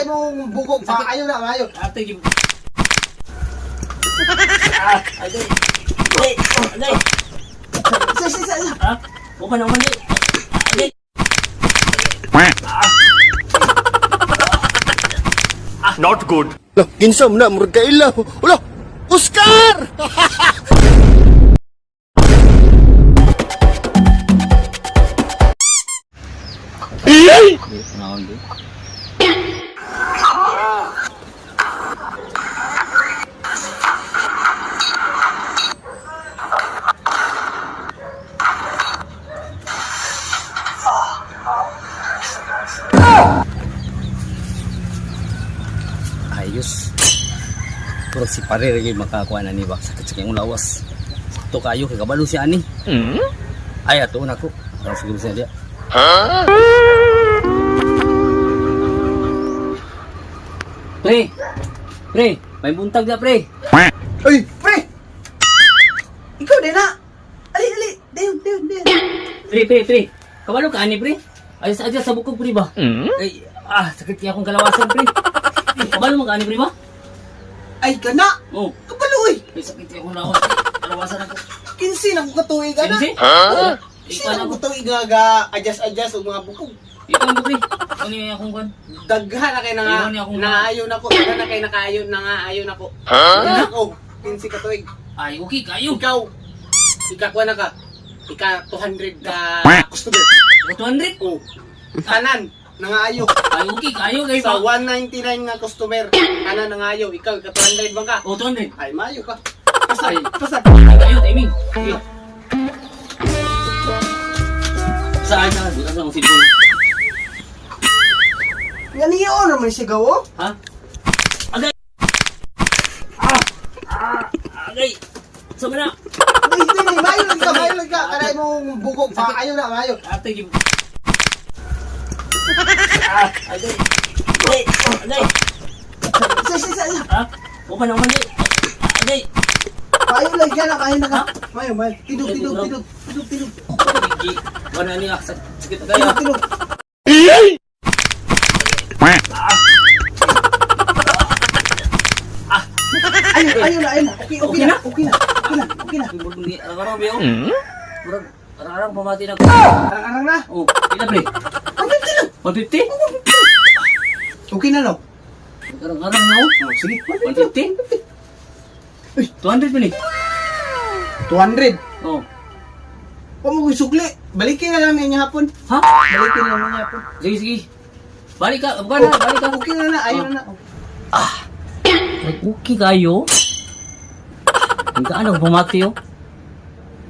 Karay mong bugog pa. Ayaw na, ayaw. Ate, give. Agay. Agay. Agay. Isa. Ha? Uman naman eh. Agay. Not good. Lah, kinsa man na murag kaila. Ulah, Oscar! Naon din. Ayos. Puro si pare lagi makakuha na ni ba. Sakit sa kanyang lawas. Sakto kayo kay kabalo si ani. Ay ato na ko. Parang siguro siya dia. Pre, may buntag na pre. Uy, pre! Ikaw din na! Ali! Dayon. Pre. Kabalo ka ani pre? Ayos aja sa bukog pre ba? Ay, sakit kaya akong kalawasan pre. Kabalo mo ka ani pre ba? Ay, gana! Oh, Kapaluoy! may sakit kaya akong lawas pre. Kalawasan ako. Kinsin ako katuig, gana! Kinsi? Kinsin ako katuig nga adjust o mga bukog. Ikaw mo pre. Ano yung akong kan? Daghan na kayo Ayaw niya akong- naayon ako. Daghan na kayo nakaayon, nangaayon ako. Ako, kinsi katuig. Ay, okay kayo. Ikaw, ikakuha na ka. Ika 200 ka customer. 200? Oh. Kanan, nangaayo. Ay, okay kayo kayo Sa pa. 199 nga customer, kanan nangaayo. Ikaw, ika 200 bang ka? Oh, 200. Ay, mayo ka. Ay. Pasag. Kayo, timing. Okay. Saan na? Bukas lang ang cellphone. Nga niyo naman siya gawo. Ha? Agay! Agay! Sama na! Hindi, mayo lang ka. Karay mong bugog pa. Ayaw na, mayo. Ate, give. Agay! Agay! Isa. Ha? Uman naman eh. Agay! Mayo lang ka na, kain na ka. Mayo. Tidog. Gigi. Wala niya. Sakit na kaya. Tidog. Ayaw na. Okay na. Arang-arang biyo. Arang-arang pamati na ko. Arang na. Oh, pila pre? 150? Okay na, no? Arang-arang na oh. Sige. 150? 200 pa ni? 200. Oh. Huwag mo sukli. Balikin na namin niya hapon. Ha? Balikin na namin niya hapon. Sige. Balik ka. Balik ka. Okay na. Ayaw na. Ay, okay kayo? Ang kaano pamati oh.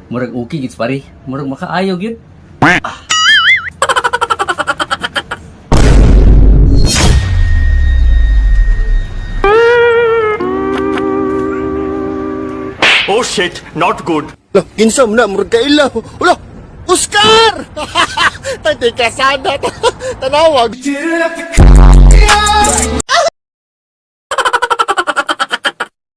Murag okay gits pare. Murag makaayaw gyud. Oh shit, not good. Lah, kinsa man na murag kaila. Ulah, Oscar! Tadi ka sana. Tanawag.